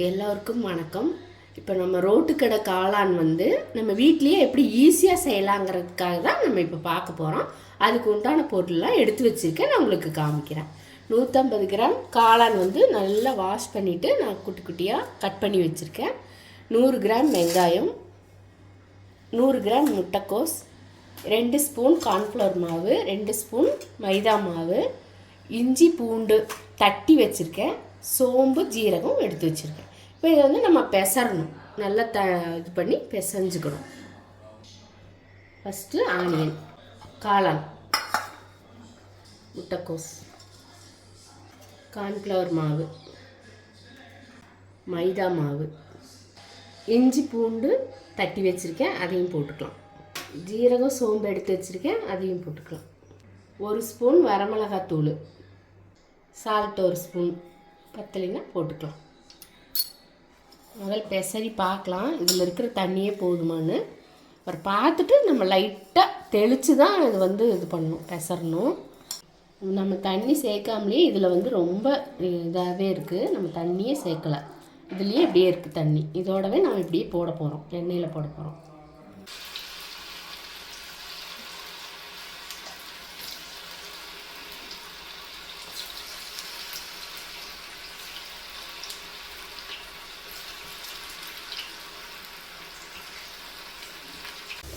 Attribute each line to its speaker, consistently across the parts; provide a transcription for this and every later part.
Speaker 1: எல்லோருக்கும் வணக்கம். இப்போ நம்ம ரோட்டு கடை காளான் நம்ம வீட்லேயே எப்படி ஈஸியாக செய்யலாங்கிறதுக்காக தான் நம்ம இப்போ பார்க்க போகிறோம். அதுக்கு உண்டான பொருள்லாம் எடுத்து வச்சுருக்கேன், நான் உங்களுக்கு காமிக்கிறேன். 150 கிராம் காளான் நல்லா வாஷ் பண்ணிவிட்டு நான் குட்டி குட்டியாக கட் பண்ணி வச்சுருக்கேன். 100 கிராம் வெங்காயம், 100 கிராம் முட்டைக்கோஸ், 2 ஸ்பூன் கார்ன்ஃப்ளவர் மாவு, 2 ஸ்பூன் மைதா மாவு, இஞ்சி பூண்டு தட்டி வச்சுருக்கேன், சோம்பு ஜீரகம் எடுத்து வச்சுருக்கேன். இப்போ இதை நம்ம பெசறணும், நல்லா இது பண்ணி பெசஞ்சுக்கணும். ஃபஸ்ட்டு ஆனியன், காளான், முட்டைக்கோஸ், கார்ன்ஃப்ளவர் மாவு, மைதா மாவு, இஞ்சி பூண்டு தட்டி வச்சுருக்கேன், அதையும் போட்டுக்கலாம். ஜீரகம் சோம்பு எடுத்து வச்சுருக்கேன், அதையும் போட்டுக்கலாம். 1 ஸ்பூன் வரமிளகாத்தூள், சால்ட் 1 ஸ்பூன், பத்தலைன்னா போட்டுக்கலாம். முதல் பெசரி பார்க்கலாம் இதில் இருக்கிற தண்ணியே போதுமான்னு. அப்புறம் பார்த்துட்டு நம்ம லைட்டாக தெளித்து தான் இது பண்ணணும், பெசரணும். நம்ம தண்ணி சேர்க்காமலே இதில் ரொம்ப இதாகவே இருக்குது, நம்ம தண்ணியே சேர்க்கலை, இதுலேயே இப்படியே இருக்குது தண்ணி. இதோடவே நம்ம இப்படியே போட போகிறோம், எண்ணெயில் போட போகிறோம்.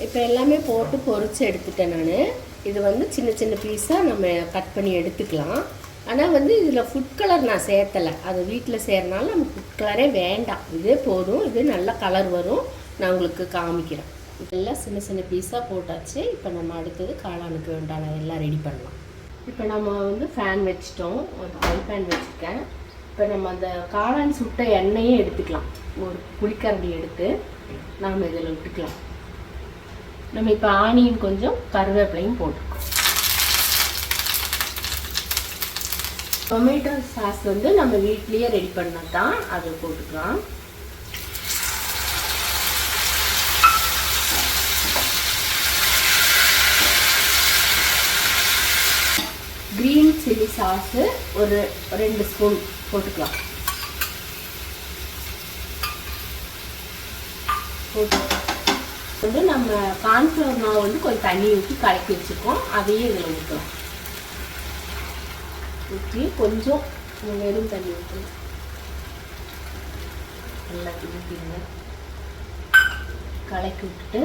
Speaker 1: இப்போ எல்லாமே போட்டு பொரித்து எடுத்துட்டேன் நான். இது சின்ன சின்ன பீஸாக நம்ம கட் பண்ணி எடுத்துக்கலாம். ஆனால் இதில் ஃபுட் கலர் நான் சேர்த்தலை, அது வீட்டில் செய்கிறனால நம்ம ஃபுட் கலரே வேண்டாம், இதே போதும். இது நல்ல கலர் வரும், நான் உங்களுக்கு காமிக்கிறேன். இதெல்லாம் சின்ன சின்ன பீஸாக போட்டாச்சு. இப்போ நம்ம அடுத்தது காளானுக்கு வேண்டாம் எல்லாம் ரெடி பண்ணலாம். இப்போ நம்ம ஃபேன் வச்சிட்டோம், ஒரு ஃப்ரை பேன் வச்சுருக்கேன். இப்போ நம்ம அந்த காளான் சுட்ட எண்ணெயே எடுத்துக்கலாம். ஒரு புளிக்கரண்டி எடுத்து நாம் இதில் விட்டுக்கலாம். நம்ம இப்போ ஆனியன் கொஞ்சம் கருவேப்பிலையும் போட்டுருக்கோம். டொமேட்டோ சாஸ் நம்ம வீட்லேயே ரெடி பண்ணது தான், அதை போட்டுக்கலாம். கிரீன் சில்லி சாஸு ஒரு 2 ஸ்பூன் போட்டுக்கலாம். நம்ம கார்ன்ஃப்ளவர் மாவு கொஞ்சம் தண்ணி ஊற்றி கலக்கி வச்சுருக்கோம், அதையே இதில் ஊற்றலாம். ஊற்றி கொஞ்சம் வெறும் தண்ணி ஊற்றணும், எல்லாத்தையும் ஊற்றிங்க, கலக்கி விட்டுட்டு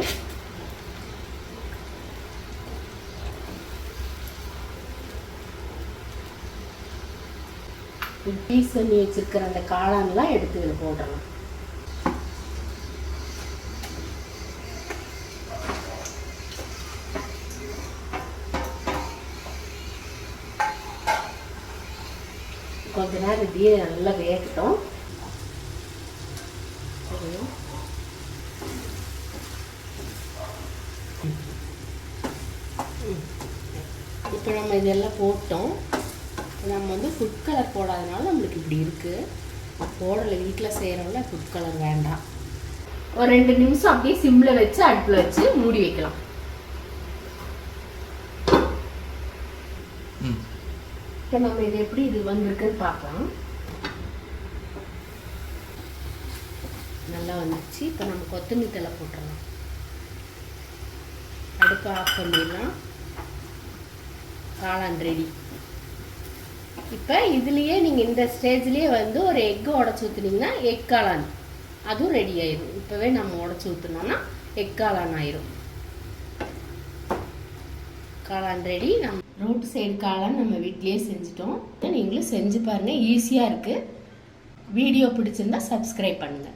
Speaker 1: பீஸ் பண்ணி வச்சுருக்கிற அந்த காளான்லாம் எடுத்து இதில் போடலாம். கொஞ்ச நேரம் இப்படியே நல்லா வேகட்டும். இப்போ நம்ம இதெல்லாம் போட்டோம். நம்ம ஃபுட் கலர் போடாதனால நம்மளுக்கு இப்படி இருக்குது. போடலை, வீட்டில் செய்கிறவங்கள ஃபுட் கலர் வேண்டாம். ஒரு 2 நிமிஷம் அப்படியே சிம்மில் வச்சு அடுப்பில் வச்சு மூடி வைக்கலாம். இப்போ நம்ம இது எப்படி வந்திருக்குன்னு பார்க்கலாம். நல்லா வந்துச்சு. இப்போ நம்ம கொத்தமல்லி தழை போட்டுடலாம். அடுப்பை ஆஃப் பண்ணிடலாம். காளான் ரெடி. இப்போ இதுலேயே நீங்கள் இந்த ஸ்டேஜ்லேயே ஒரு எக்கு உடச்சி ஊற்றுனீங்கன்னா எக் காளான் அதுவும் ரெடி ஆயிடும். இப்போவே நம்ம உடச்சி ஊற்றுனோன்னா எக் காளான் ஆயிரும். காளான் ரெடி. நம்ம ரோட்டு சைடு காளான் நம்ம வீட்லேயே செஞ்சுட்டோம். நீங்களும் செஞ்சு பாருங்கள், ஈஸியாக இருக்குது. வீடியோ பிடிச்சிருந்தா சப்ஸ்கிரைப் பண்ணுங்கள்.